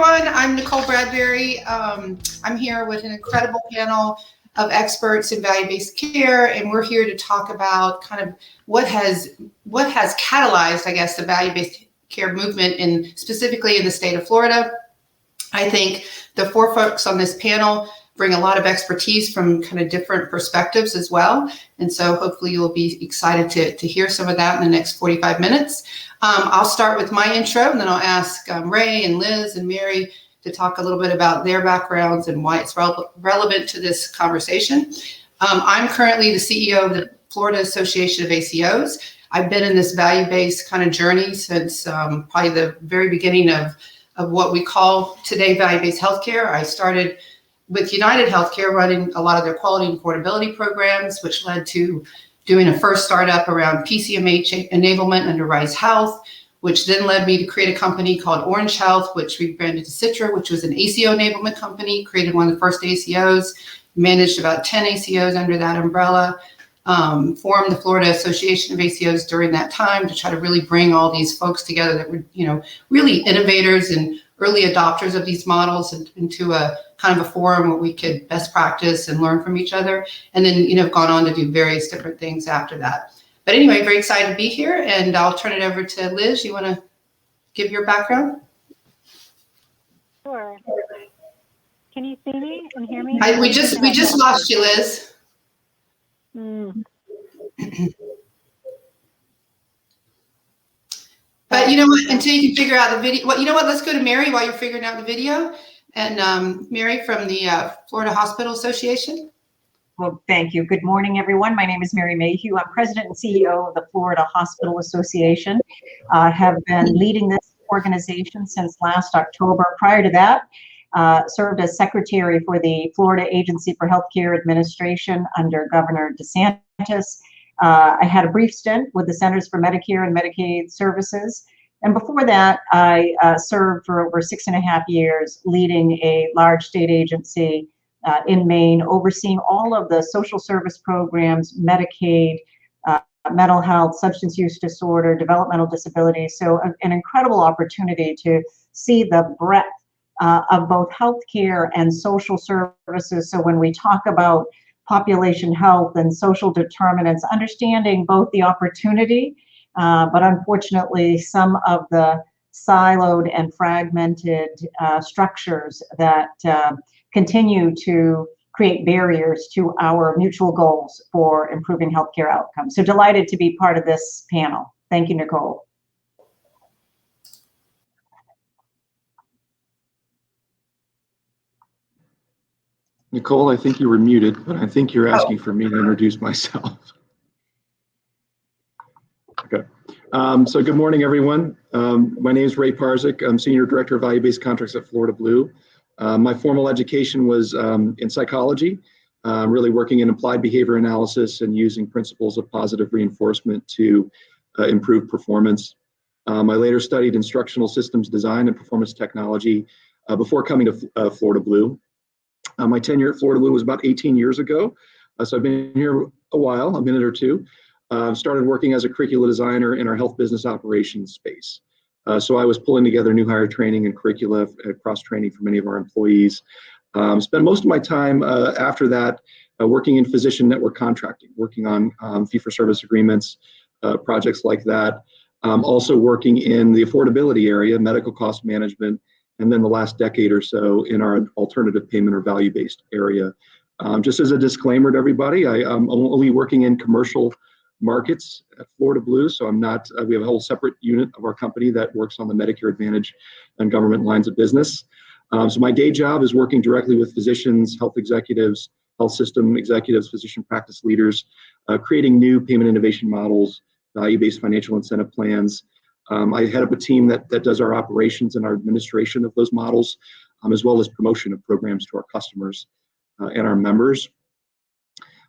everyone. I'm Nicole Bradberry. I'm here with an incredible panel of experts in value-based care, and we're here to talk about kind of what has catalyzed, I guess, the value-based care movement, specifically in the state of Florida. I think the four folks on this panel bring a lot of expertise from kind of different perspectives as well. And so hopefully you'll be excited to hear some of that in the next 45 minutes. I'll start with my intro, and then I'll ask Ray and Liz and Mary to talk a little bit about their backgrounds and why it's relevant to this conversation. I'm currently the CEO of the Florida Association of ACOs. I've been in this value-based kind of journey since probably the very beginning of what we call today value-based healthcare. I started with United Healthcare running a lot of their quality and affordability programs, which led to doing a first startup around PCMH enablement under Rise Health, which then led me to create a company called Orange Health, which we branded to Citra, which was an ACO enablement company, created one of the first ACOs, managed about 10 ACOs under that umbrella, formed the Florida Association of ACOs during that time to try to really bring all these folks together that were, really innovators and early adopters of these models into a kind of a forum where we could best practice and learn from each other. And then, gone on to do various different things after that. But anyway, very excited to be here, and I'll turn it over to Liz. You want to give your background? Sure. Can you see me and hear me? We just lost you, Liz. But you know what? Until you can figure out the video, you know what? Let's go to Mary while you're figuring out the video. And Mary from the Florida Hospital Association. Well, thank you. Good morning, everyone. My name is Mary Mayhew. I'm president and CEO of the Florida Hospital Association. I have been leading this organization since last October. Prior to that, served as secretary for the Florida Agency for Healthcare Administration under Governor DeSantis. I had a brief stint with the Centers for Medicare and Medicaid Services. And before that, I served for over 6.5 years leading a large state agency in Maine, overseeing all of the social service programs, Medicaid, mental health, substance use disorder, developmental disability. So an incredible opportunity to see the breadth of both healthcare and social services. So when we talk about population health and social determinants, understanding both the opportunity, but unfortunately some of the siloed and fragmented structures that continue to create barriers to our mutual goals for improving healthcare outcomes. So delighted to be part of this panel. Thank you, Nicole. Nicole, I think you were muted, but I think you're asking for me to introduce myself. Okay. So good morning, everyone. My name is Ray Parzik. I'm Senior Director of Value-Based Contracts at Florida Blue. My formal education was in psychology, really working in applied behavior analysis and using principles of positive reinforcement to improve performance. I later studied instructional systems design and performance technology before coming to Florida Blue. My tenure at Florida Blue was about 18 years ago, so I've been here a while, a minute or two. Started working as a curricula designer in our health business operations space. So I was pulling together new hire training and curricula, cross-training for many of our employees. Spent most of my time after that working in physician network contracting, working on fee-for-service agreements, projects like that. Also working in the affordability area, medical cost management, and then the last decade or so in our alternative payment or value-based area. Just as a disclaimer to everybody, I'm only working in commercial markets at Florida Blue, so I'm not, we have a whole separate unit of our company that works on the Medicare Advantage and government lines of business. So my day job is working directly with physicians, health executives, health system executives, physician practice leaders, creating new payment innovation models, value-based financial incentive plans. I head up a team that does our operations and our administration of those models, as well as promotion of programs to our customers and our members.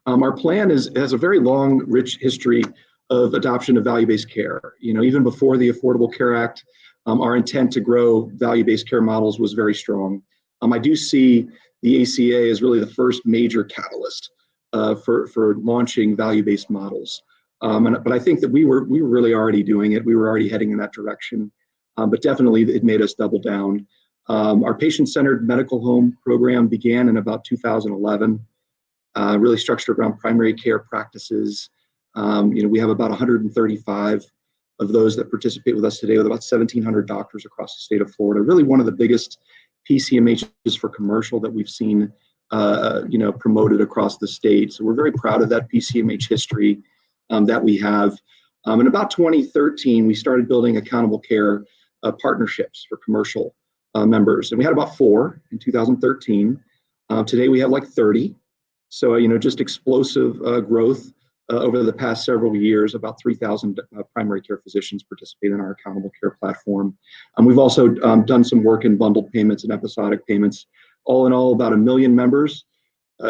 Our plan has a very long, rich history of adoption of value-based care. Even before the Affordable Care Act, our intent to grow value-based care models was very strong. I do see the ACA as really the first major catalyst for launching value-based models. But I think that we were really already doing it. We were already heading in that direction. But definitely it made us double down Our patient-centered medical home program began in about 2011, really structured around primary care practices. We have about 135 of those that participate with us today, with about 1,700 doctors across the state of Florida. Really one of the biggest PCMHs for commercial that we've seen, promoted across the state. So we're very proud of that PCMH history that we have. In about 2013, we started building accountable care partnerships for commercial members. And we had about 4 in 2013. Today we have like 30. So, just explosive growth over the past several years. About 3,000 primary care physicians participate in our accountable care platform. We've also done some work in bundled payments and episodic payments. All in all, about 1 million members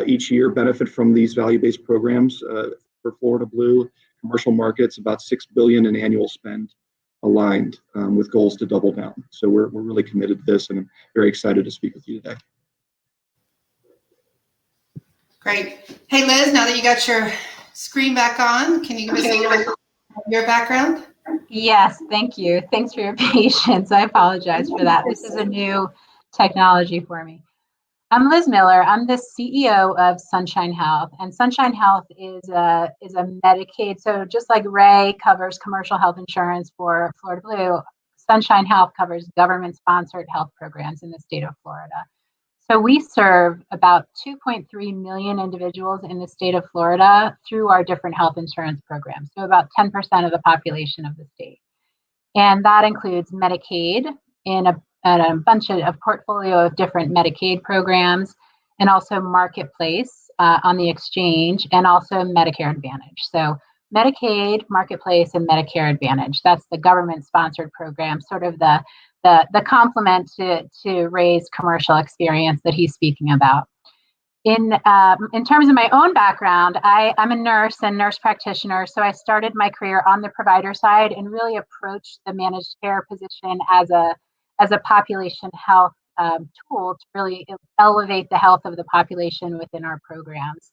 each year benefit from these value-based programs for Florida Blue. Commercial markets, about $6 billion in annual spend aligned with goals to double down. So we're really committed to this, and I'm very excited to speak with you today. Great. Hey, Liz, now that you got your screen back on, can you give us a little bit of your background? Yes, thank you. Thanks for your patience. I apologize for that. This is a new technology for me. I'm Liz Miller. I'm the CEO of Sunshine Health, and Sunshine Health is a Medicaid. So just like Ray covers commercial health insurance for Florida Blue, Sunshine Health covers government-sponsored health programs in the state of Florida. So we serve about 2.3 million individuals in the state of Florida through our different health insurance programs. So about 10% of the population of the state, and that includes Medicaid in a bunch of portfolio of different Medicaid programs, and also Marketplace on the exchange, and also Medicare Advantage. So Medicaid, Marketplace, and Medicare Advantage. That's the government-sponsored program, sort of the complement to Ray's commercial experience that he's speaking about. In terms of my own background, I'm a nurse and nurse practitioner, so I started my career on the provider side and really approached the managed care position as a population health tool to really elevate the health of the population within our programs.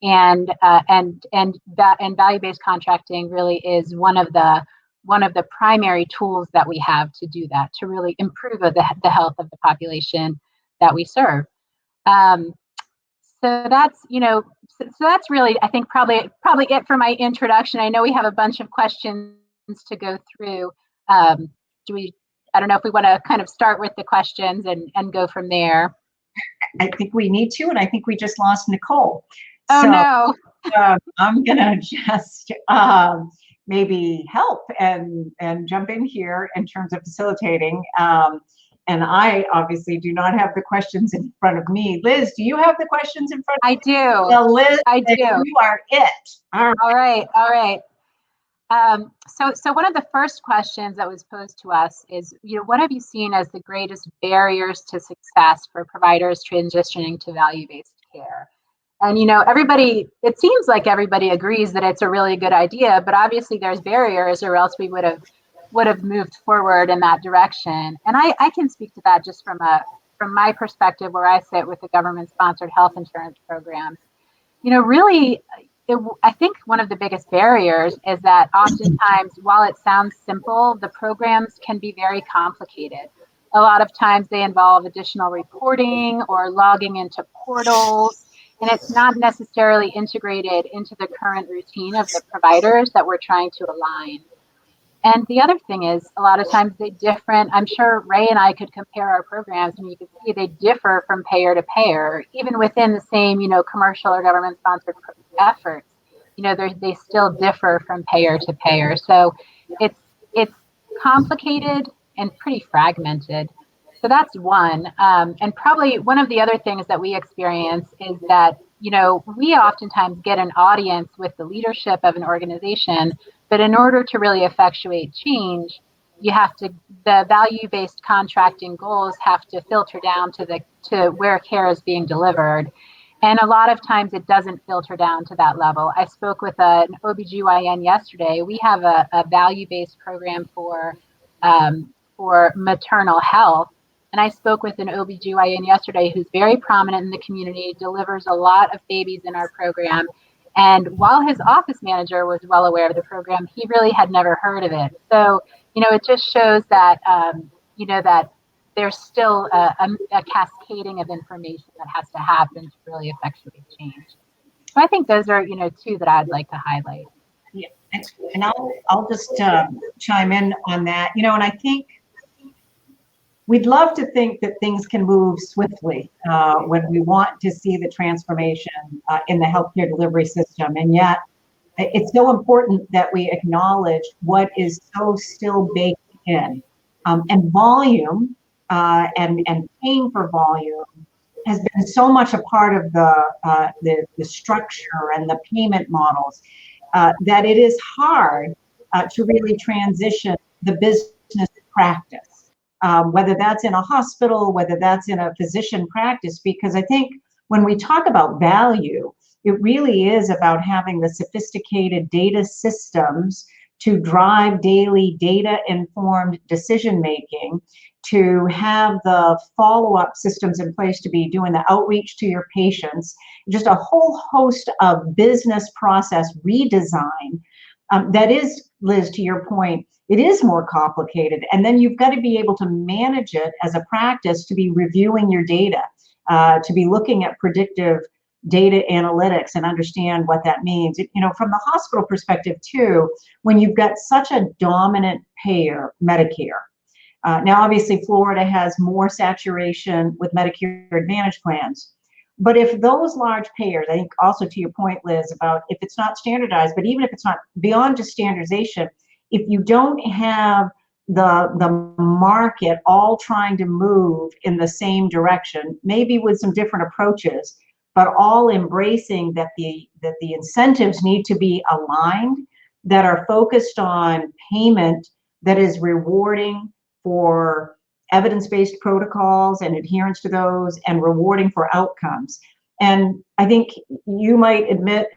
And value-based contracting really is one of the primary tools that we have to do that, to really improve the health of the population that we serve. So that's really, I think, probably it for my introduction. I know we have a bunch of questions to go through. I don't know if we want to kind of start with the questions and go from there. I think we need to, and I think we just lost Nicole. Oh, so, no. I'm going to just maybe help and jump in here in terms of facilitating. And I obviously do not have the questions in front of me. Liz, do you have the questions in front of you? I do. Well, Liz, I do. You are it. All right. So one of the first questions that was posed to us is, what have you seen as the greatest barriers to success for providers transitioning to value-based care? And, it seems like everybody agrees that it's a really good idea, but obviously there's barriers, or else we would have moved forward in that direction. And I can speak to that just from my perspective, where I sit with the government-sponsored health insurance programs. Really, I think one of the biggest barriers is that oftentimes, while it sounds simple, the programs can be very complicated. A lot of times they involve additional reporting or logging into portals, and it's not necessarily integrated into the current routine of the providers that we're trying to align. And the other thing is, a lot of times I'm sure Ray and I could compare our programs, and you can see they differ from payer to payer, even within the same, commercial or government-sponsored efforts. They still differ from payer to payer. So it's complicated and pretty fragmented. So that's one. And probably one of the other things that we experience is that, we oftentimes get an audience with the leadership of an organization, but in order to really effectuate change, the value-based contracting goals have to filter down to where care is being delivered. And a lot of times it doesn't filter down to that level. I spoke with an OBGYN yesterday. We have a value-based program for maternal health. And I spoke with an OBGYN yesterday who's very prominent in the community, delivers a lot of babies in our program. And while his office manager was well aware of the program, he really had never heard of it. So, it just shows that, that there's still a cascading of information that has to happen to really effectuate change. So I think those are, two that I'd like to highlight. Yeah, and I'll just chime in on that. And I think we'd love to think that things can move swiftly when we want to see the transformation in the healthcare delivery system, and yet it's so important that we acknowledge what is so still baked in, and volume and paying for volume has been so much a part of the structure and the payment models that it is hard to really transition the business practice, whether that's in a hospital, whether that's in a physician practice, because I think when we talk about value, it really is about having the sophisticated data systems to drive daily data-informed decision-making, to have the follow-up systems in place to be doing the outreach to your patients, just a whole host of business process redesign that is, Liz, to your point, it is more complicated. And then you've got to be able to manage it as a practice, to be reviewing your data, to be looking at predictive data analytics and understand what that means. From the hospital perspective too, when you've got such a dominant payer, Medicare. Now, obviously, Florida has more saturation with Medicare Advantage plans. But if those large payers, I think also to your point, Liz, about if it's not standardized, but even if it's not beyond just standardization, if you don't have the market all trying to move in the same direction, maybe with some different approaches, but all embracing that the incentives need to be aligned, that are focused on payment that is rewarding for evidence-based protocols and adherence to those, and rewarding for outcomes. And I think you might admit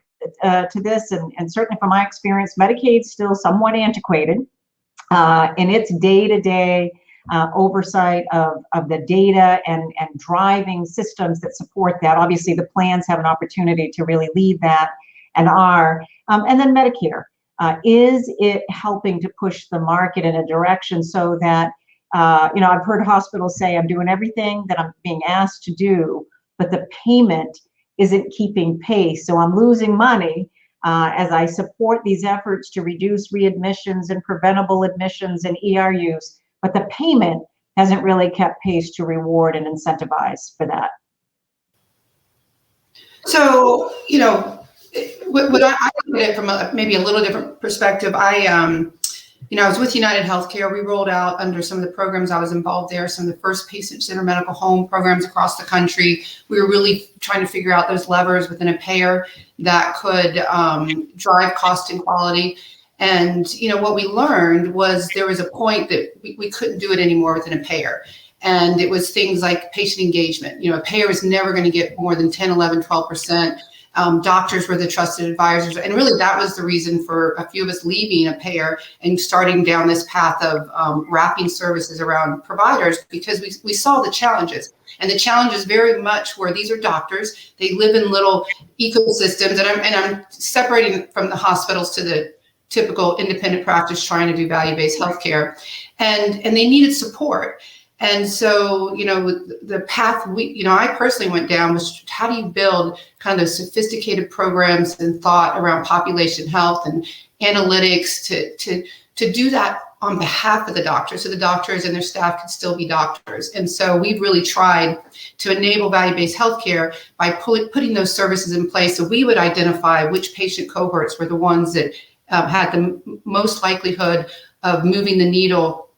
to this, and certainly from my experience, Medicaid's still somewhat antiquated in its day-to-day oversight of the data and driving systems that support that. Obviously, the plans have an opportunity to really lead that, and are. And then Medicare, is it helping to push the market in a direction so that, I've heard hospitals say, I'm doing everything that I'm being asked to do, but the payment isn't keeping pace. So I'm losing money as I support these efforts to reduce readmissions and preventable admissions and ER use, but the payment hasn't really kept pace to reward and incentivize for that. So, what I look at it from maybe a little different perspective, I was with United Healthcare. We rolled out under some of the programs I was involved there, some of the first patient-centered medical home programs across the country. We were really trying to figure out those levers within a payer that could drive cost and quality. And, what we learned was there was a point that we couldn't do it anymore within a payer. And it was things like patient engagement. A payer is never going to get more than 10, 11, 12%. Doctors were the trusted advisors. And really that was the reason for a few of us leaving a payer and starting down this path of wrapping services around providers, because we saw the challenges. And the challenges very much were, these are doctors, they live in little ecosystems, and I'm separating from the hospitals to the typical independent practice trying to do value-based healthcare, and they needed support. And so, the path I personally went down was, how do you build kind of sophisticated programs and thought around population health and analytics to do that on behalf of the doctors, so the doctors and their staff could still be doctors. And so we've really tried to enable value-based healthcare by putting those services in place, so we would identify which patient cohorts were the ones that had the most likelihood of moving the needle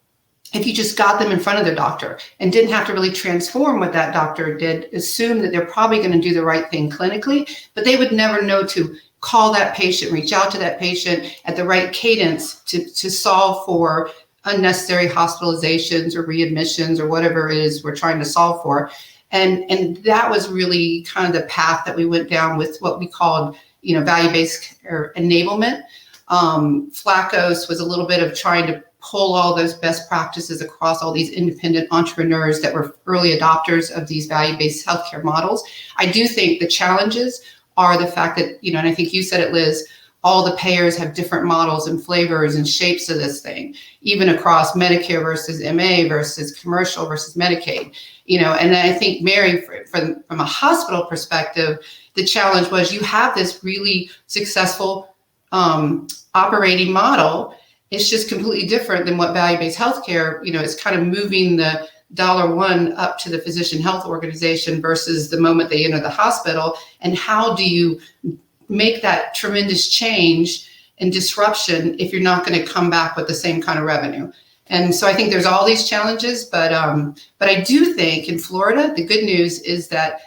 if you just got them in front of their doctor and didn't have to really transform what that doctor did, assume that they're probably going to do the right thing clinically, but they would never know to call that patient, reach out to that patient at the right cadence to solve for unnecessary hospitalizations or readmissions or whatever it is we're trying to solve for. And that was really kind of the path that we went down with what we called, value-based or enablement. Flacos was a little bit of trying to pull all those best practices across all these independent entrepreneurs that were early adopters of these value-based healthcare models. I do think the challenges are the fact that, and I think you said it, Liz, all the payers have different models and flavors and shapes of this thing, even across Medicare versus MA versus commercial versus Medicaid. And I think, Mary, from a hospital perspective, the challenge was you have this really successful operating model. It's just completely different than what value-based healthcare, is kind of moving the $1 up to the physician health organization versus the moment they enter the hospital. And how do you make that tremendous change and disruption if you're not going to come back with the same kind of revenue? And so I think there's all these challenges, but I do think in Florida, the good news is that,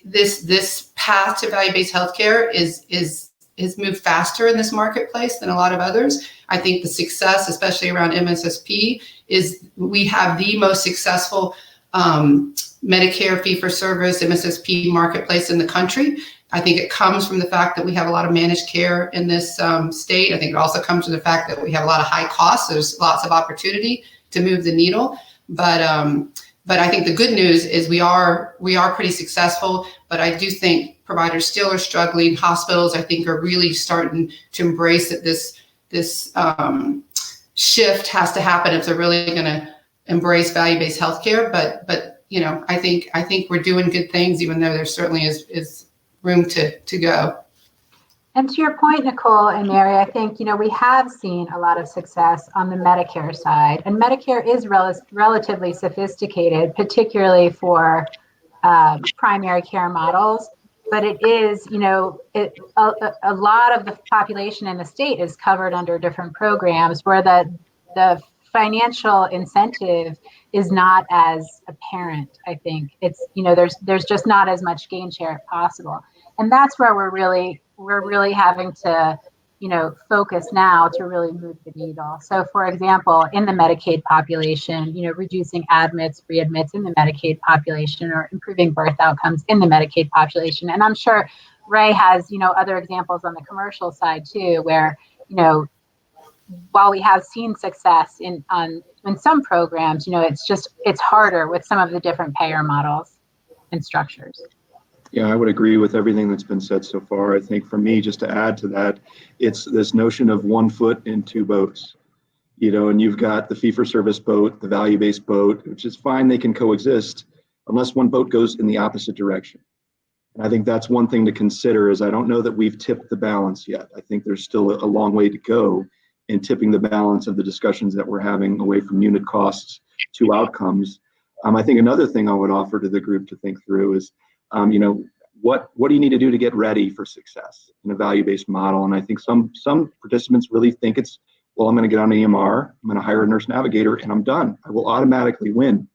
this path to value-based healthcare is moved faster in this marketplace than a lot of others. I think the success, especially around MSSP, is we have the most successful Medicare fee-for-service MSSP marketplace in the country. I think it comes from the fact that we have a lot of managed care in this state. I think it also comes from the fact that we have a lot of high costs. There's lots of opportunity to move the needle. But I think the good news is we are pretty successful. But I do think providers still are struggling. Hospitals, I think, are really starting to embrace that this shift has to happen if they're really going to embrace value-based healthcare. But I think we're doing good things, even though there certainly is room to go. And to your point, Nicole and Mary, I think, we have seen a lot of success on the Medicare side, and Medicare is relatively sophisticated, particularly for primary care models. But it is, a lot of the population in the state is covered under different programs where the financial incentive is not as apparent. I think it's, there's just not as much gain share possible. And that's where we're really having to, focus now to really move the needle. So for example, in the Medicaid population, reducing admits, readmits in the Medicaid population, or improving birth outcomes in the Medicaid population. And I'm sure Ray has, other examples on the commercial side too, where, while we have seen success in some programs, it's harder with some of the different payer models and structures. Yeah, I would agree with everything that's been said so far. I think for me, just to add to that, it's this notion of one foot in two boats, and you've got the fee-for-service boat, the value-based boat, which is fine. They can coexist unless one boat goes in the opposite direction. And I think that's one thing to consider is I don't know that we've tipped the balance yet. I think there's still a long way to go in tipping the balance of the discussions that we're having away from unit costs to outcomes. I think another thing I would offer to the group to think through is, what do you need to do to get ready for success in a value-based model? And I think some participants really think it's, well, I'm going to get on an EMR, I'm going to hire a nurse navigator, and I'm done. I will automatically win.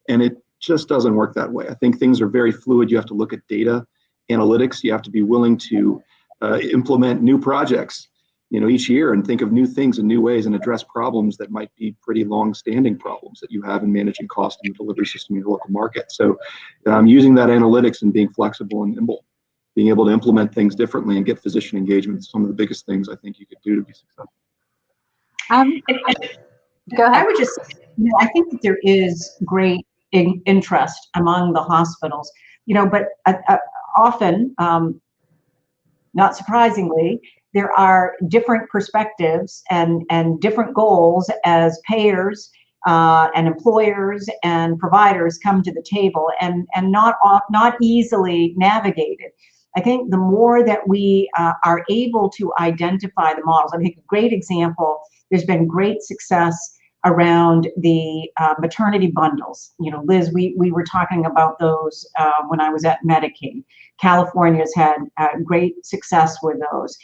And it just doesn't work that way. I think things are very fluid. You have to look at data analytics. You have to be willing to implement new projects, each year, and think of new things and new ways and address problems that might be pretty long-standing problems that you have in managing cost in the delivery system in your local market. So using that analytics and being flexible and nimble, being able to implement things differently and get physician engagement is some of the biggest things I think you could do to be successful. Go ahead. I would just, I think that there is great interest among the hospitals, but often, not surprisingly, there are different perspectives and different goals as payers and employers and providers come to the table, and not easily navigated. I think the more that we are able to identify the models, I think a great example, there's been great success around the maternity bundles. Liz, we were talking about those when I was at Medicaid. California's had great success with those.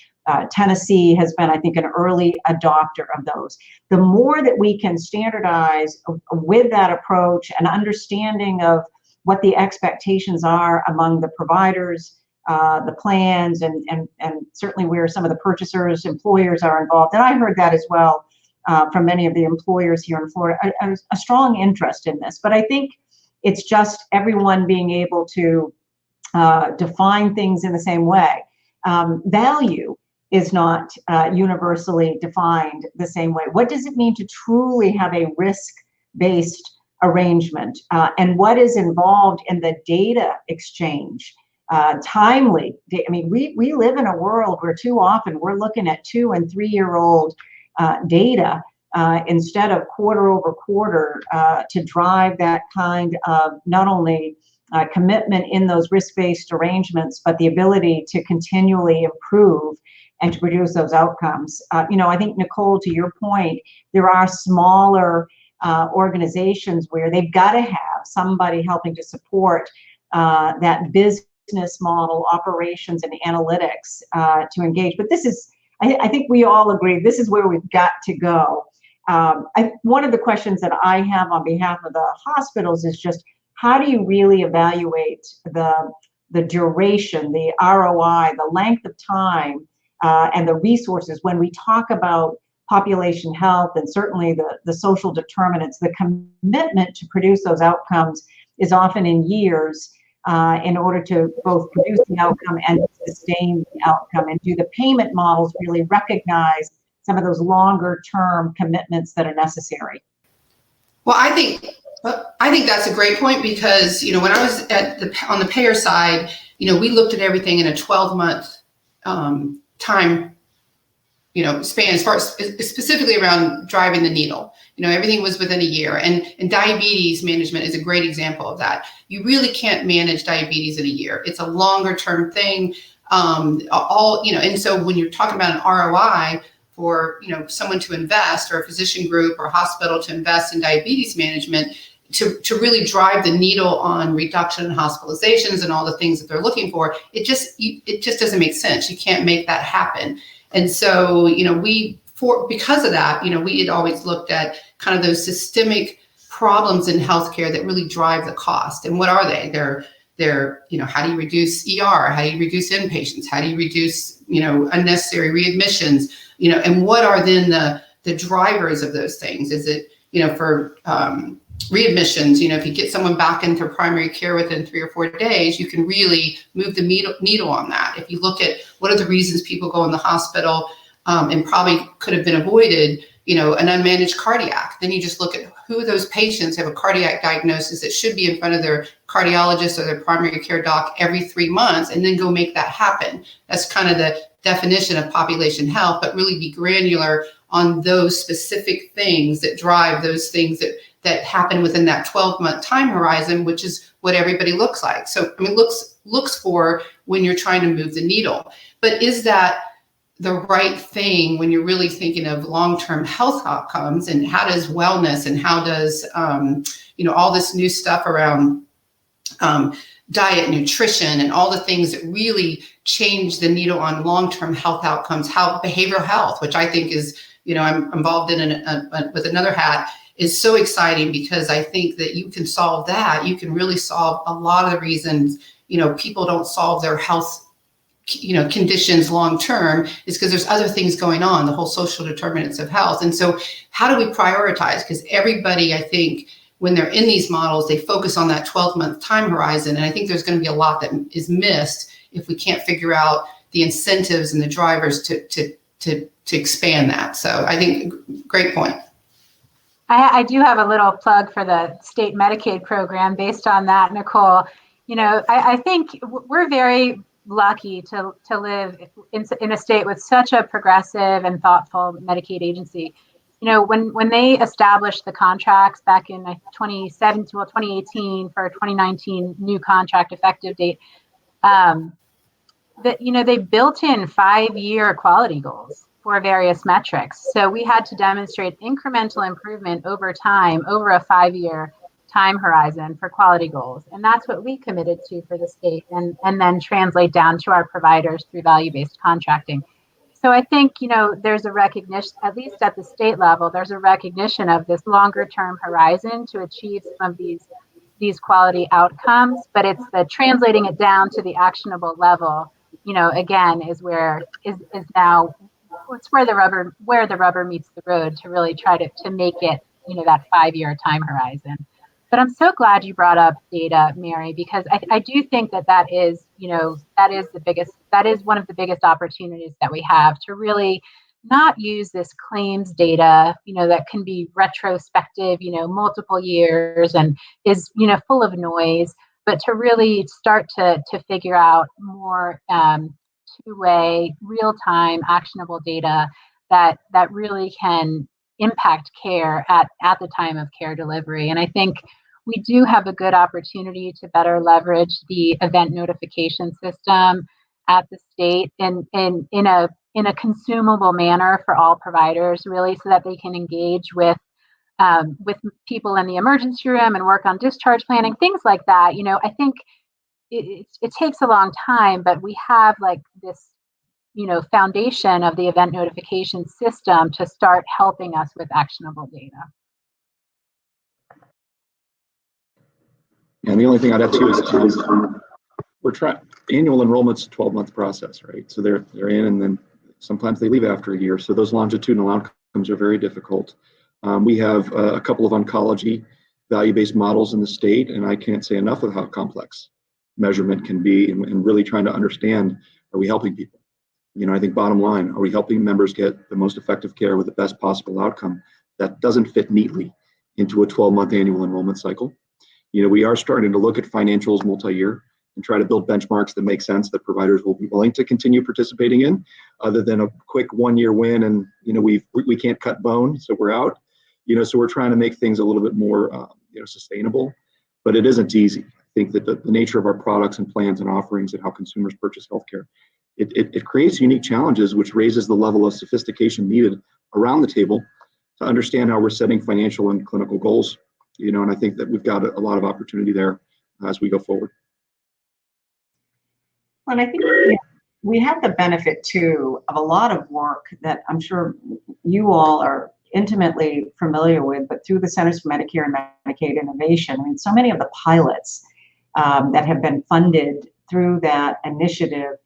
Tennessee has been, I think, an early adopter of those. The more that we can standardize with that approach and understanding of what the expectations are among the providers, the plans, and certainly where some of the purchasers, employers are involved. And I heard that as well from many of the employers here in Florida, a strong interest in this. But I think it's just everyone being able to define things in the same way. Value is not universally defined the same way. What does it mean to truly have a risk-based arrangement? And what is involved in the data exchange timely. I mean, we live in a world where too often we're looking at 2 and 3 year old data instead of quarter over quarter to drive that kind of not only commitment in those risk-based arrangements, but the ability to continually improve and to produce those outcomes. I think, Nicole, to your point, there are smaller organizations where they've got to have somebody helping to support that business model, operations, and analytics to engage. But this is, I think we all agree, this is where we've got to go. One of the questions that I have on behalf of the hospitals is just, how do you really evaluate the duration, the ROI, the length of time, and the resources when we talk about population health and certainly the social determinants? The commitment to produce those outcomes is often in years in order to both produce the outcome and sustain the outcome. And do the payment models really recognize some of those longer term commitments that are necessary? Well, I think that's a great point, because when I was on the payer side, we looked at everything in a 12-month time span, as far as specifically around driving the needle. Everything was within a year, and diabetes management is a great example of that. You really can't manage diabetes in a year. It's a longer term thing. And so when you're talking about an ROI for someone to invest, or a physician group or a hospital to invest in diabetes management, to really drive the needle on reduction in hospitalizations and all the things that they're looking for, it just doesn't make sense. You can't make that happen. And so, because of that, we had always looked at kind of those systemic problems in healthcare that really drive the cost. And what are they? They're how do you reduce ER? How do you reduce inpatients? How do you reduce, unnecessary readmissions? And what are then the drivers of those things? Is it, for readmissions, if you get someone back into primary care within 3 or 4 days, you can really move the needle on that. If you look at what are the reasons people go in the hospital, and probably could have been avoided, an unmanaged cardiac, then you just look at who of those patients have a cardiac diagnosis that should be in front of their cardiologist or their primary care doc every 3 months, and then go make that happen. That's kind of the definition of population health, but really be granular on those specific things that drive those things that happen within that 12-month time horizon, which is what everybody looks like. So, looks for when you're trying to move the needle. But is that the right thing when you're really thinking of long-term health outcomes, and how does wellness and how does, all this new stuff around diet, nutrition, and all the things that really change the needle on long-term health outcomes, how behavioral health, which I think is, I'm involved in with another hat, is so exciting, because I think that you can solve that. You can really solve a lot of the reasons, people don't solve their health, conditions long-term, is because there's other things going on, the whole social determinants of health. And so how do we prioritize? Because everybody, I think, when they're in these models, they focus on that 12-month time horizon. And I think there's going to be a lot that is missed if we can't figure out the incentives and the drivers to expand that. So I think great point. I do have a little plug for the state Medicaid program based on that, Nicole. I think we're very lucky to live in a state with such a progressive and thoughtful Medicaid agency. When they established the contracts back in 2018 for 2019 new contract effective date, they built in 5-year quality goals for various metrics. So we had to demonstrate incremental improvement over time, over a 5-year time horizon for quality goals. And that's what we committed to for the state, and then translate down to our providers through value-based contracting. So I think, there's a recognition, at least at the state level, there's a recognition of this longer term horizon to achieve some of these quality outcomes, but it's the translating it down to the actionable level, again, is now it's where the rubber meets the road to really try to make it, that 5-year time horizon. But I'm so glad you brought up data, Mary, because I do think that is one of the biggest opportunities that we have to really not use this claims data, that can be retrospective, multiple years, and is, full of noise, but to really start to figure out more two-way, real-time, actionable data that really can impact care at the time of care delivery. And I think we do have a good opportunity to better leverage the event notification system at the state in a consumable manner for all providers, really, so that they can engage with people in the emergency room and work on discharge planning, things like that. I think it takes a long time, but we have like this, foundation of the event notification system to start helping us with actionable data. And the only thing I'd add too is we're trying, annual enrollment's a 12-month process, right? So they're in, and then sometimes they leave after a year. So those longitudinal outcomes are very difficult. We have a couple of oncology value-based models in the state, and I can't say enough of how complex measurement can be, and really trying to understand, are we helping people? I think bottom line, are we helping members get the most effective care with the best possible outcome? That doesn't fit neatly into a 12-month annual enrollment cycle. We are starting to look at financials multi-year and try to build benchmarks that make sense, that providers will be willing to continue participating in, other than a quick one-year win and we can't cut bone, so we're out. So we're trying to make things a little bit more sustainable, but it isn't easy. I think that the nature of our products and plans and offerings and how consumers purchase healthcare, it creates unique challenges, which raises the level of sophistication needed around the table to understand how we're setting financial and clinical goals. And I think that we've got a lot of opportunity there as we go forward. Well, and I think we have the benefit too of a lot of work that I'm sure you all are intimately familiar with, but through the Centers for Medicare and Medicaid Innovation, so many of the pilots that have been funded through that initiative,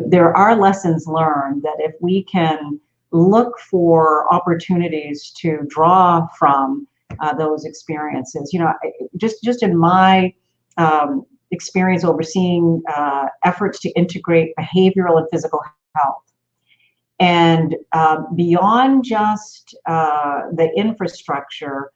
there are lessons learned that if we can look for opportunities to draw from those experiences, just in my experience overseeing efforts to integrate behavioral and physical health. And beyond just the infrastructure,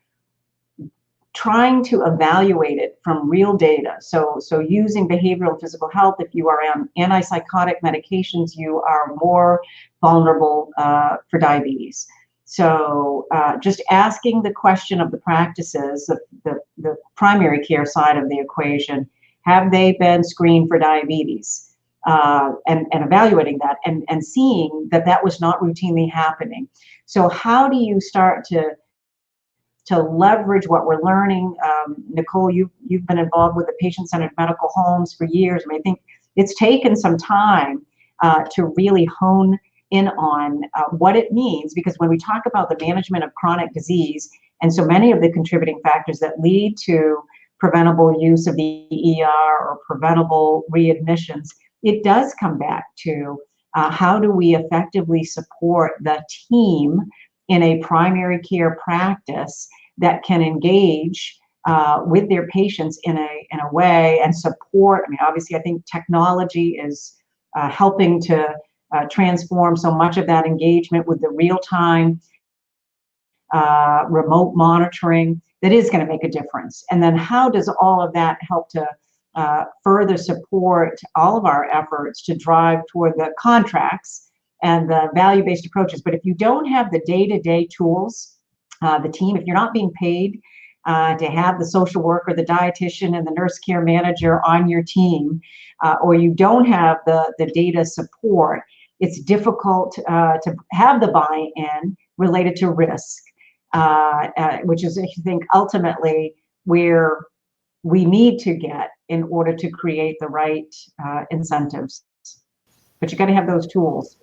trying to evaluate it from real data. So using behavioral and physical health, if you are on antipsychotic medications, you are more vulnerable for diabetes. So just asking the question of the practices, the primary care side of the equation, have they been screened for diabetes? And evaluating that and seeing that was not routinely happening. So how do you start to leverage what we're learning? Nicole, you've been involved with the patient-centered medical homes for years. I think it's taken some time to really hone in on what it means, because when we talk about the management of chronic disease and so many of the contributing factors that lead to preventable use of the ER or preventable readmissions, it does come back to how do we effectively support the team in a primary care practice that can engage with their patients in a way and support. Obviously, I think technology is helping to transform so much of that engagement with the real-time remote monitoring that is going to make a difference. And then how does all of that help to further support all of our efforts to drive toward the contracts and the value-based approaches? But if you don't have the day-to-day tools, the team, if you're not being paid to have the social worker, the dietitian, and the nurse care manager on your team, or you don't have the data support, it's difficult to have the buy-in related to risk, which is, I think, ultimately where we need to get in order to create the right incentives. But you got to have those tools.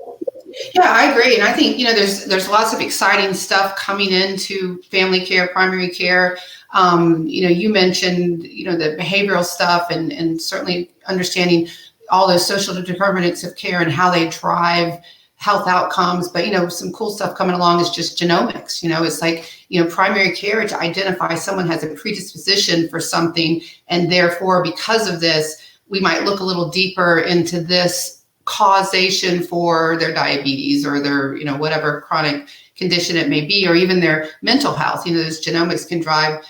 Yeah, I agree. And I think, there's lots of exciting stuff coming into family care, primary care. You mentioned, the behavioral stuff and certainly understanding all those social determinants of care and how they drive health outcomes. But, some cool stuff coming along is just genomics. It's like, primary care to identify someone has a predisposition for something. And therefore, because of this, we might look a little deeper into this causation for their diabetes or their, whatever chronic condition it may be, or even their mental health. This genomics can drive,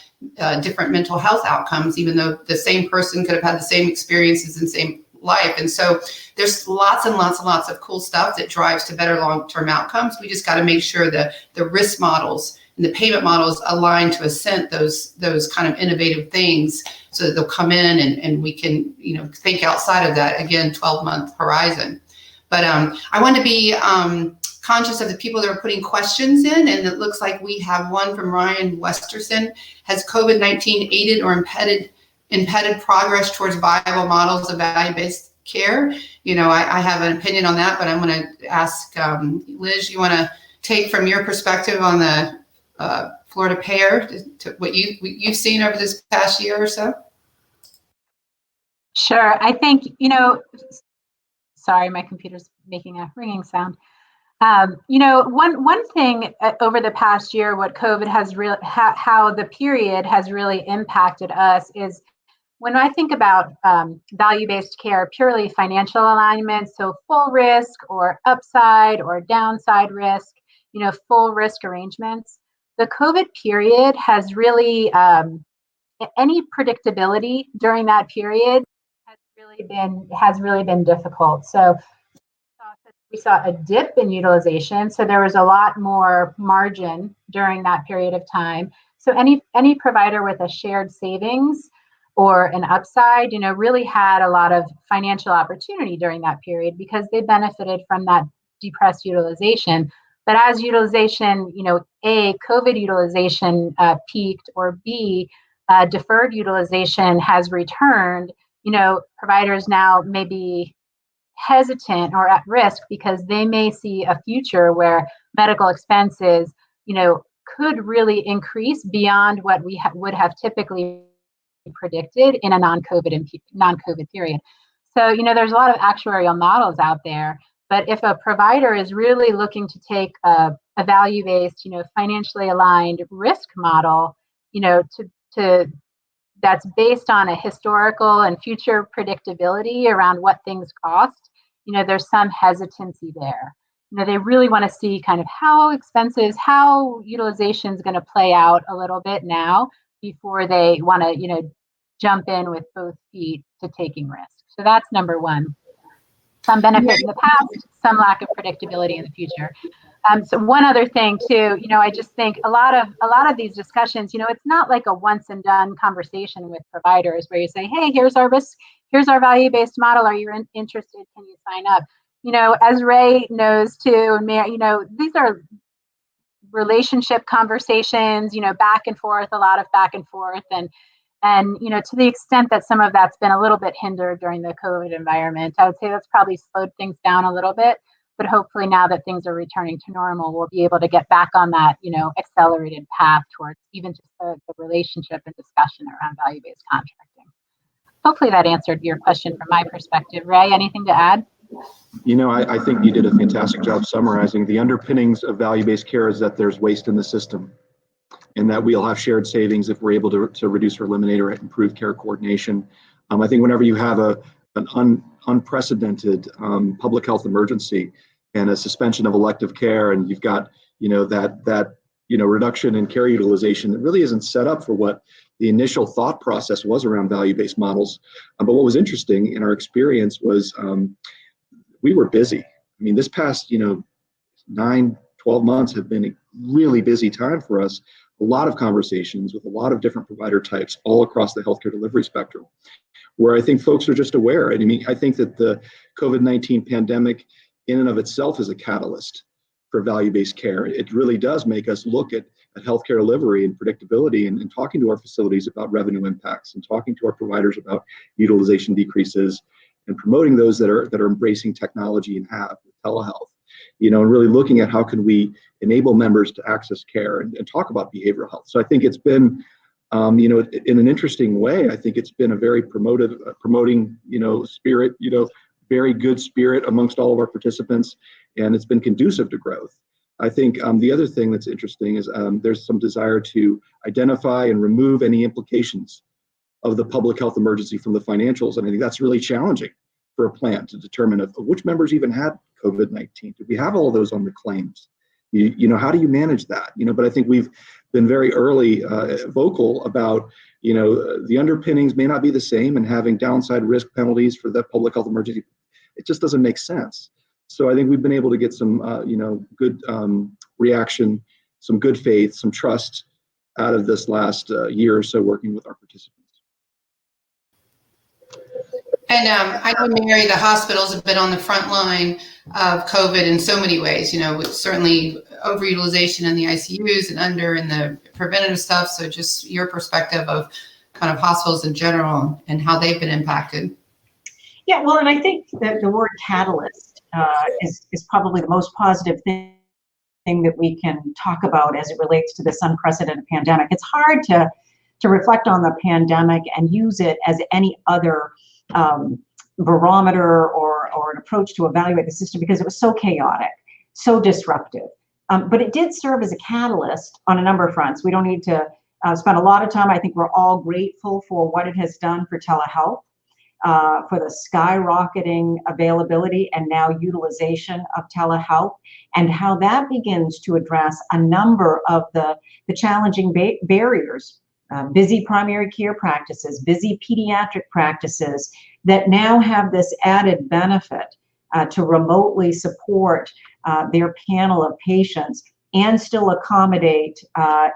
different mental health outcomes, even though the same person could have had the same experiences and same life. And so there's lots and lots and lots of cool stuff that drives to better long-term outcomes. We just got to make sure that the risk models and the payment models align to assent those kind of innovative things so that they'll come in and we can, think outside of that, again, 12-month horizon. But I want to be conscious of the people that are putting questions in, and it looks like we have one from Ryan Westerson. Has COVID-19 aided or impeded progress towards viable models of value-based care? I have an opinion on that, but I'm going to ask Liz, you want to take from your perspective on the Florida payer to what you've seen over this past year or so? Sure. I think, sorry, my computer's making a ringing sound. One thing over the past year, what COVID has how the period has really impacted us is when I think about value-based care, purely financial alignment, so full risk or upside or downside risk, full risk arrangements. The COVID period has really, any predictability during that period has really been difficult. So we saw a dip in utilization. So there was a lot more margin during that period of time. So any provider with a shared savings or an upside, really had a lot of financial opportunity during that period because they benefited from that depressed utilization. But as utilization, A, COVID utilization peaked, or B, deferred utilization has returned, providers now may be hesitant or at risk because they may see a future where medical expenses, could really increase beyond what we would have typically predicted in a non-COVID period. So, there's a lot of actuarial models out there, but if a provider is really looking to take a value-based, financially aligned risk model, to that's based on a historical and future predictability around what things cost, there's some hesitancy there. They really want to see kind of how utilization is going to play out a little bit now before they want to, jump in with both feet to taking risk. So that's number one. Some benefit in the past, some lack of predictability in the future. So one other thing too, I just think a lot of these discussions, it's not like a once and done conversation with providers where you say, hey, here's our risk, here's our value-based model. Are you interested? Can you sign up? As Ray knows too, and Mary, these are relationship conversations, back and forth, a lot of back and forth. And to the extent that some of that's been a little bit hindered during the COVID environment, I would say that's probably slowed things down a little bit. But hopefully now that things are returning to normal, we'll be able to get back on that, accelerated path towards even just the relationship and discussion around value-based contracting. Hopefully that answered your question from my perspective. Ray, anything to add? I think you did a fantastic job summarizing. The underpinnings of value-based care is that there's waste in the system and that we'll have shared savings if we're able to reduce or eliminate or improve care coordination. I think whenever you have an unprecedented public health emergency and a suspension of elective care, and you've got that reduction in care utilization that really isn't set up for what the initial thought process was around value-based models. But what was interesting in our experience was we were busy. I mean, this past 9-12 months have been a really busy time for us. A lot of conversations with a lot of different provider types all across the healthcare delivery spectrum, where I think folks are just aware. And I think that the COVID-19 pandemic in and of itself is a catalyst for value-based care. It really does make us look at healthcare delivery and predictability and talking to our facilities about revenue impacts and talking to our providers about utilization decreases and promoting those that are embracing technology and have telehealth, and really looking at how can we enable members to access care and talk about behavioral health. So I think it's been, in an interesting way, I think it's been a very promoting, spirit, very good spirit amongst all of our participants, and it's been conducive to growth. I think the other thing that's interesting is there's some desire to identify and remove any implications of the public health emergency from the financials. And I think that's really challenging for a plan to determine which members even had COVID-19. Do we have all of those on the claims? How do you manage that? But I think we've been very early vocal about, the underpinnings may not be the same, and having downside risk penalties for the public health emergency, it just doesn't make sense. So I think we've been able to get some, good reaction, some good faith, some trust out of this last year or so working with our participants. And I know, Mary, the hospitals have been on the front line of COVID in so many ways, with certainly overutilization in the ICUs and in the preventative stuff. So just your perspective of kind of hospitals in general and how they've been impacted. Yeah, well, and I think that the word catalyst is probably the most positive thing that we can talk about as it relates to this unprecedented pandemic. It's hard to reflect on the pandemic and use it as any other barometer or an approach to evaluate the system, because it was so chaotic, so disruptive. But it did serve as a catalyst on a number of fronts. We don't need to spend a lot of time. I think we're all grateful for what it has done for telehealth, for the skyrocketing availability and now utilization of telehealth, and how that begins to address a number of the challenging barriers. Busy primary care practices, busy pediatric practices that now have this added benefit to remotely support their panel of patients and still accommodate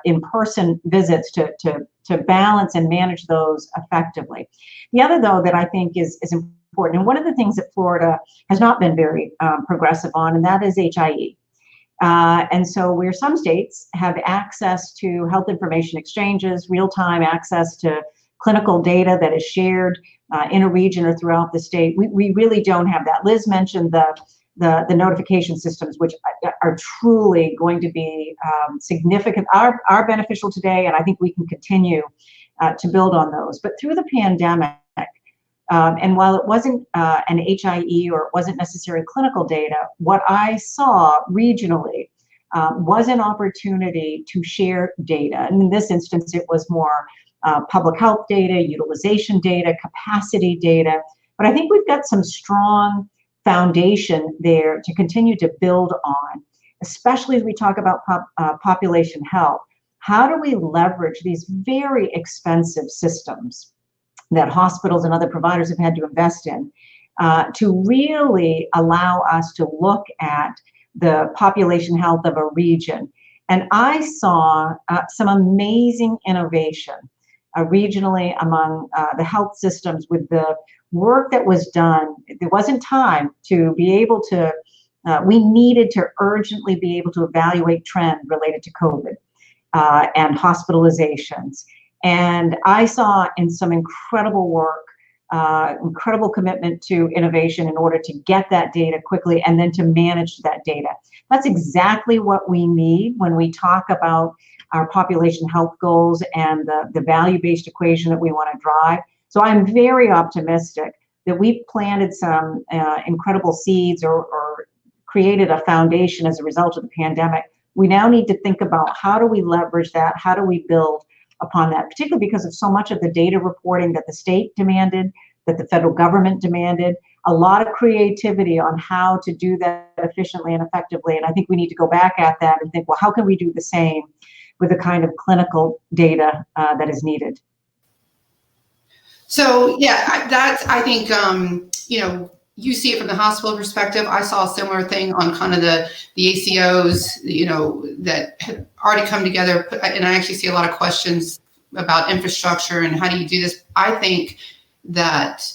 in-person visits to balance and manage those effectively. The other, though, that I think is important, and one of the things that Florida has not been very progressive on, and that is HIE. And so where some states have access to health information exchanges, real-time access to clinical data that is shared in a region or throughout the state, we really don't have that. Liz mentioned the notification systems, which are truly going to be significant, are beneficial today, and I think we can continue to build on those. But through the pandemic, and while it wasn't an HIE or it wasn't necessarily clinical data, what I saw regionally was an opportunity to share data. And in this instance, it was more public health data, utilization data, capacity data. But I think we've got some strong foundation there to continue to build on, especially as we talk about population health. How do we leverage these very expensive systems that hospitals and other providers have had to invest in to really allow us to look at the population health of a region? And I saw some amazing innovation regionally among the health systems with the work that was done. There wasn't time to be able to, we needed to urgently be able to evaluate trend related to COVID and hospitalizations. And I saw in some incredible work, incredible commitment to innovation in order to get that data quickly and then to manage that data. That's exactly what we need when we talk about our population health goals and the value-based equation that we want to drive. So I'm very optimistic that we've planted some incredible seeds or created a foundation as a result of the pandemic. We now need to think about how do we leverage that? How do we build upon that, particularly because of so much of the data reporting that the state demanded, that the federal government demanded, a lot of creativity on how to do that efficiently and effectively. And I think we need to go back at that and think, well, how can we do the same with the kind of clinical data that is needed? So yeah, that's, I think, you see it from the hospital perspective. I saw a similar thing on kind of the ACOs, that had already come together. And I actually see a lot of questions about infrastructure and how do you do this. I think that,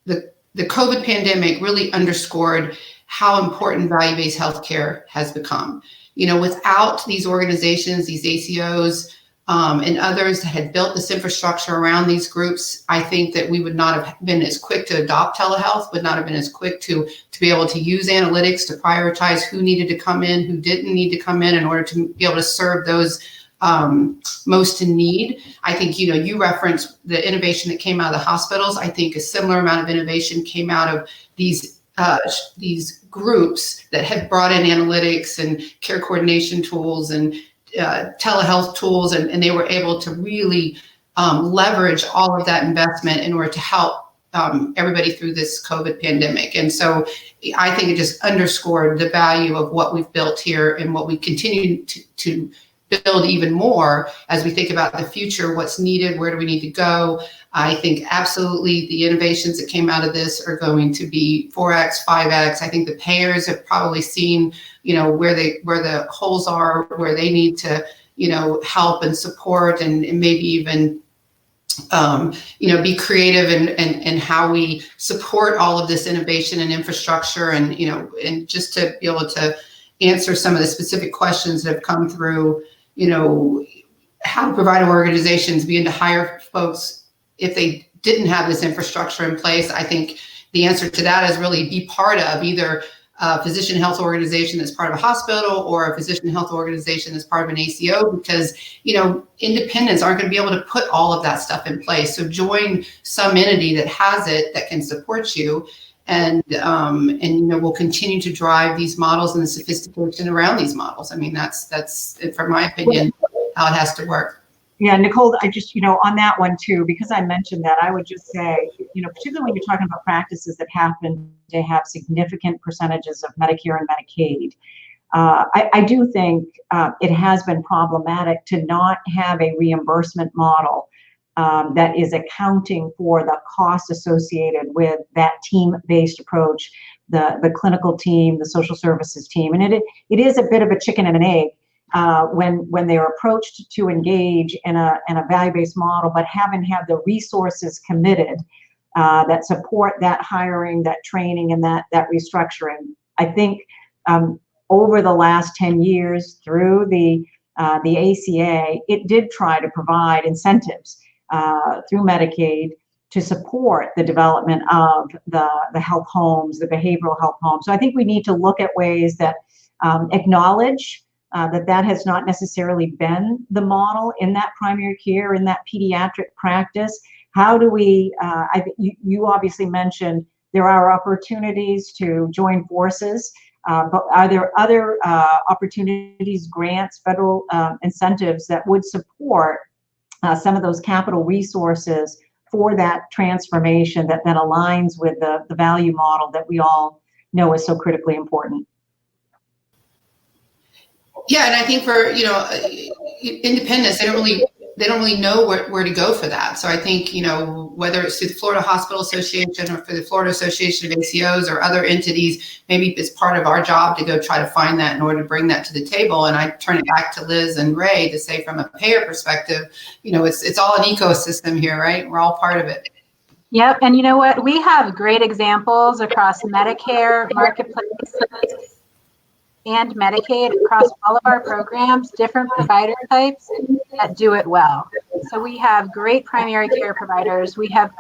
the COVID pandemic really underscored how important value-based healthcare has become. Without these organizations, these ACOs, and others that had built this infrastructure around these groups, I think that we would not have been as quick to adopt telehealth, would not have been as quick to be able to use analytics to prioritize who needed to come in, who didn't need to come in order to be able to serve those most in need. I think, you referenced the innovation that came out of the hospitals. I think a similar amount of innovation came out of these groups that had brought in analytics and care coordination tools and telehealth tools, and they were able to really leverage all of that investment in order to help everybody through this COVID pandemic. And so I think it just underscored the value of what we've built here and what we continue to build even more as we think about the future, what's needed, where do we need to go. I think absolutely the innovations that came out of this are going to be 4x, 5x. I think the payers have probably seen, where the holes are, where they need to, help and support and maybe even be creative in how we support all of this innovation and infrastructure, and and just to be able to answer some of the specific questions that have come through. How do provider organizations begin to hire folks if they didn't have this infrastructure in place? I think the answer to that is really be part of either a physician health organization that's part of a hospital or a physician health organization that's part of an ACO, because independents aren't going to be able to put all of that stuff in place. So join some entity that has it, that can support you, and we'll continue to drive these models and the sophistication around these models. I mean, that's from my opinion how it has to work. Yeah, Nicole, I just, on that one too, because I mentioned that, I would just say, particularly when you're talking about practices that happen to have significant percentages of Medicare and Medicaid, I do think it has been problematic to not have a reimbursement model that is accounting for the costs associated with that team-based approach, the clinical team, the social services team. And it is a bit of a chicken and an egg. When they are approached to engage in a value-based model, but haven't had the resources committed that support that hiring, that training, and that restructuring. I think over the last 10 years through the ACA, it did try to provide incentives through Medicaid to support the development of the health homes, the behavioral health homes. So I think we need to look at ways that acknowledge that has not necessarily been the model in that primary care, in that pediatric practice. How do we, you obviously mentioned there are opportunities to join forces, but are there other opportunities, grants, federal incentives that would support some of those capital resources for that transformation that then aligns with the value model that we all know is so critically important? Yeah, and I think for independents, they don't really know where to go for that. So I think whether it's through the Florida Hospital Association or for the Florida Association of ACOs or other entities, maybe it's part of our job to go try to find that in order to bring that to the table. And I turn it back to Liz and Ray to say, from a payer perspective, it's all an ecosystem here, right? We're all part of it. Yep, and you know what? We have great examples across Medicare, Marketplace, and Medicaid across all of our programs, different provider types that do it well. So we have great primary care providers. We have,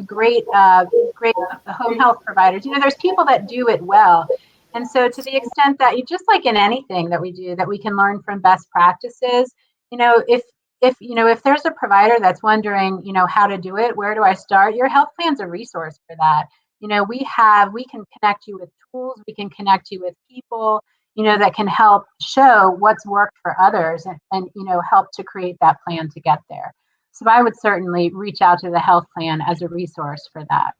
great home health providers. There's people that do it well. And so to the extent that just like in anything that we do, that we can learn from best practices, if there's a provider that's wondering, how to do it, where do I start? Your health plan's a resource for that. We can connect you with tools, we can connect you with people, that can help show what's worked for others and help to create that plan to get there. So I would certainly reach out to the health plan as a resource for that.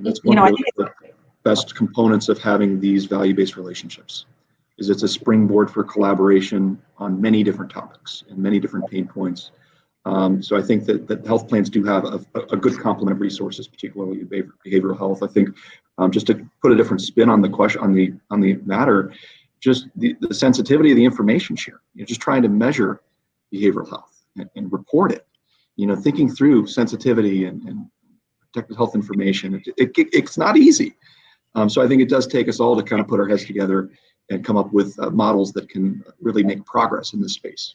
That's one of the best components of having these value-based relationships, is it's a springboard for collaboration on many different topics and many different pain points. So I think that health plans do have a good complement of resources, particularly behavioral health. I think just to put a different spin on the question, on the matter, just the sensitivity of the information share. Just trying to measure behavioral health and report it. Thinking through sensitivity and protected health information. It's not easy. So I think it does take us all to kind of put our heads together and come up with models that can really make progress in this space.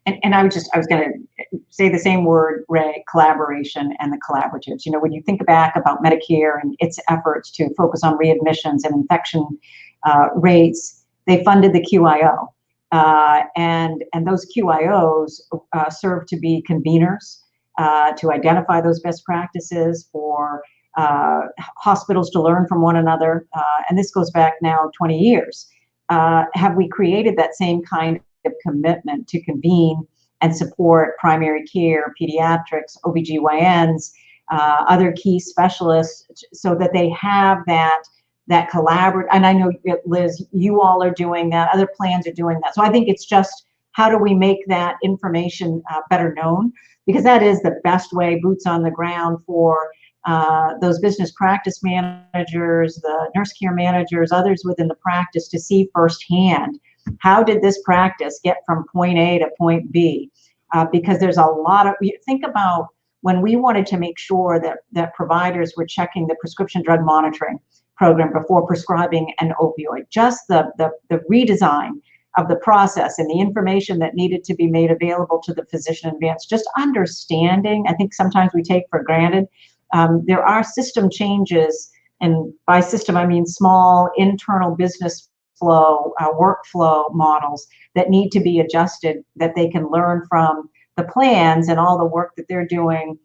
And I was going to say the same word, Ray, collaboration and the collaboratives. When you think back about Medicare and its efforts to focus on readmissions and infection rates, they funded the QIO. And those QIOs serve to be conveners to identify those best practices for hospitals to learn from one another. And this goes back now 20 years. Have we created that same kind of commitment to convene and support primary care, pediatrics, OBGYNs, other key specialists, so that they have that that collaborate. And I know, Liz, you all are doing that. Other plans are doing that. So I think it's just, how do we make that information better known? Because that is the best way, boots on the ground, for those business practice managers, the nurse care managers, others within the practice to see firsthand, how did this practice get from point A to point B? Because there's a lot of, think about when we wanted to make sure that providers were checking the prescription drug monitoring program before prescribing an opioid, just the redesign of the process and the information that needed to be made available to the physician in advance, just understanding, I think sometimes we take for granted. There are system changes, and by system I mean small internal business flow, workflow models that need to be adjusted, that they can learn from the plans and all the work that they're doing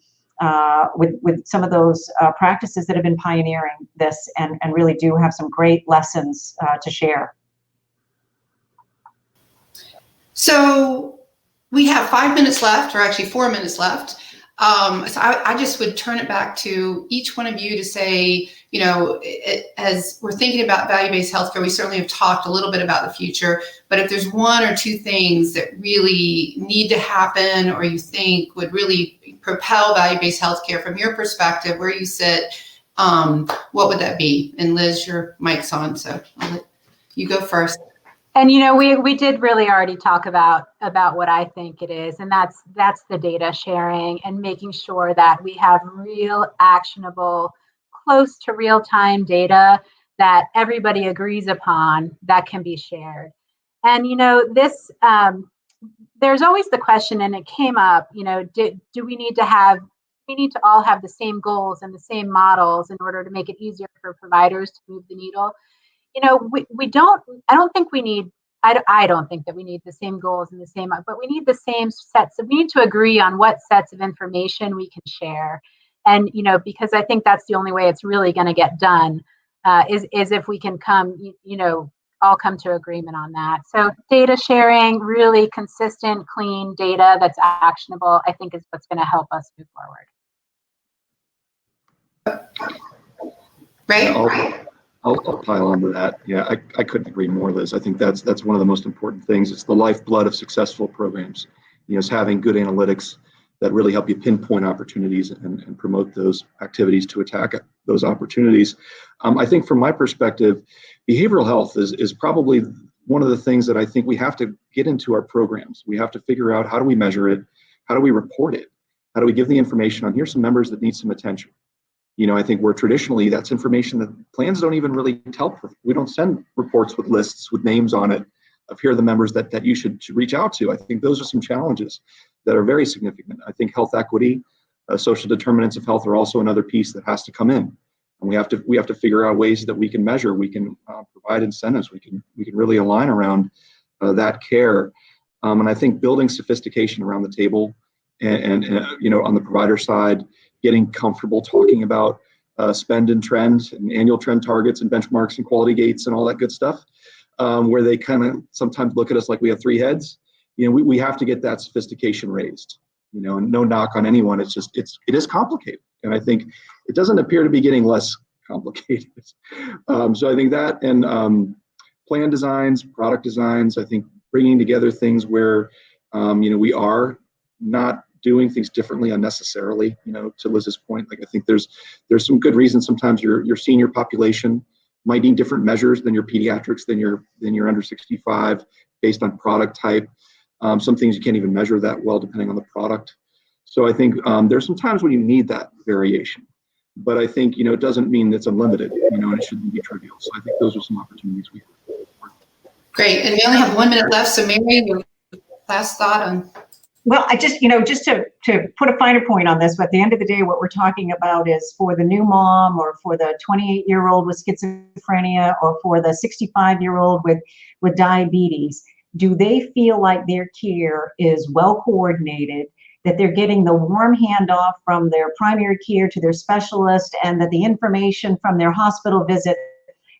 with some of those practices that have been pioneering this and really do have some great lessons to share. So we have 5 minutes left, or actually 4 minutes left. So I just would turn it back to each one of you to say, you know, as we're thinking about value-based healthcare, we certainly have talked a little bit about the future, but if there's one or two things that really need to happen or you think would really propel value-based healthcare from your perspective, where you sit, what would that be? And Liz, your mic's on, so I'll let you go first. And, you know, we did really already talk about what I think it is, and that's the data sharing and making sure that we have real, actionable, close to real-time data that everybody agrees upon that can be shared. And, you know, this, there's always the question, and it came up, you know, do we need to all have the same goals and the same models in order to make it easier for providers to move the needle? You know, I don't think that we need the same goals and the same, but we need the same sets. We need to agree on what sets of information we can share. And, you know, because I think that's the only way it's really going to get done, is if we can all come to agreement on that. So data sharing, really consistent, clean data that's actionable, I think is what's going to help us move forward. Right? I'll pile onto that. Yeah, I couldn't agree more, Liz. I think that's one of the most important things. It's the lifeblood of successful programs. You know, it's having good analytics that really help you pinpoint opportunities and promote those activities to attack those opportunities. I think from my perspective, behavioral health is probably one of the things that I think we have to get into our programs. We have to figure out, how do we measure it? How do we report it? How do we give the information on, here's some members that need some attention? You know, I think where traditionally that's information that plans don't even really tell. We don't send reports with lists with names on it of here are the members that you should reach out to. I think those are some challenges that are very significant. I think health equity, social determinants of health are also another piece that has to come in. And we have to figure out ways that we can measure, we can provide incentives, we can really align around that care. And I think building sophistication around the table and you know, on the provider side, getting comfortable talking about spend and trends and annual trend targets and benchmarks and quality gates and all that good stuff, where they kind of sometimes look at us like we have three heads. You know, we have to get that sophistication raised, you know, and no knock on anyone. It's just, it is complicated. And I think it doesn't appear to be getting less complicated. So I think that, and plan designs, product designs, I think bringing together things where, you know, we are not doing things differently unnecessarily, you know, to Liz's point. Like, I think there's some good reasons. Sometimes your senior population might need different measures than your pediatrics, than your under 65 based on product type. Some things you can't even measure that well depending on the product. So I think there's some times when you need that variation, but I think, you know, it doesn't mean it's unlimited, you know, and it shouldn't be trivial. So I think those are some opportunities we have. Great, and we only have 1 minute left, so Mary, your last thought on. Well, I just, you know, just to put a finer point on this, but at the end of the day, what we're talking about is for the new mom or for the 28-year-old with schizophrenia or for the 65-year-old with diabetes, do they feel like their care is well coordinated, that they're getting the warm handoff from their primary care to their specialist, and that the information from their hospital visit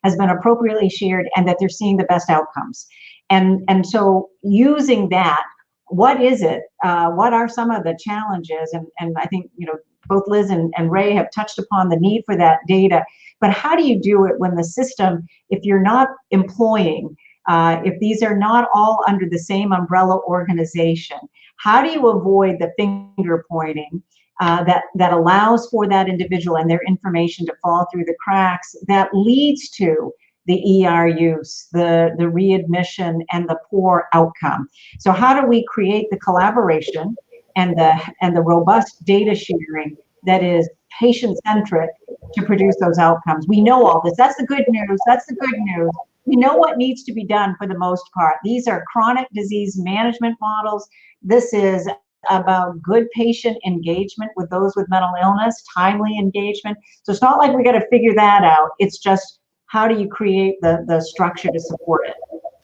has been appropriately shared, and that they're seeing the best outcomes? And so using that, what is it? What are some of the challenges? And I think, you know, both Liz and Ray have touched upon the need for that data. But how do you do it when the system, if you're not employing, if these are not all under the same umbrella organization, how do you avoid the finger pointing that allows for that individual and their information to fall through the cracks that leads to the ER use, the readmission, and the poor outcome? So how do we create the collaboration and the robust data sharing that is patient-centric to produce those outcomes? We know all this. That's the good news. That's the good news. We know what needs to be done for the most part. These are chronic disease management models. This is about good patient engagement with those with mental illness, timely engagement. So it's not like we got to figure that out. It's just, how do you create the structure to support it?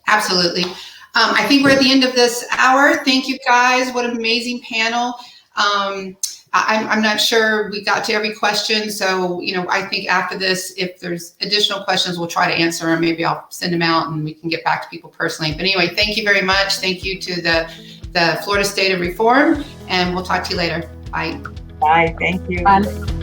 Absolutely. I think we're at the end of this hour. Thank you guys. What an amazing panel. I'm not sure we got to every question. So, I think after this, if there's additional questions, we'll try to answer them. Maybe I'll send them out and we can get back to people personally. But anyway, thank you very much. Thank you to the Florida State of Reform, and we'll talk to you later. Bye. Bye. Thank you. Bye.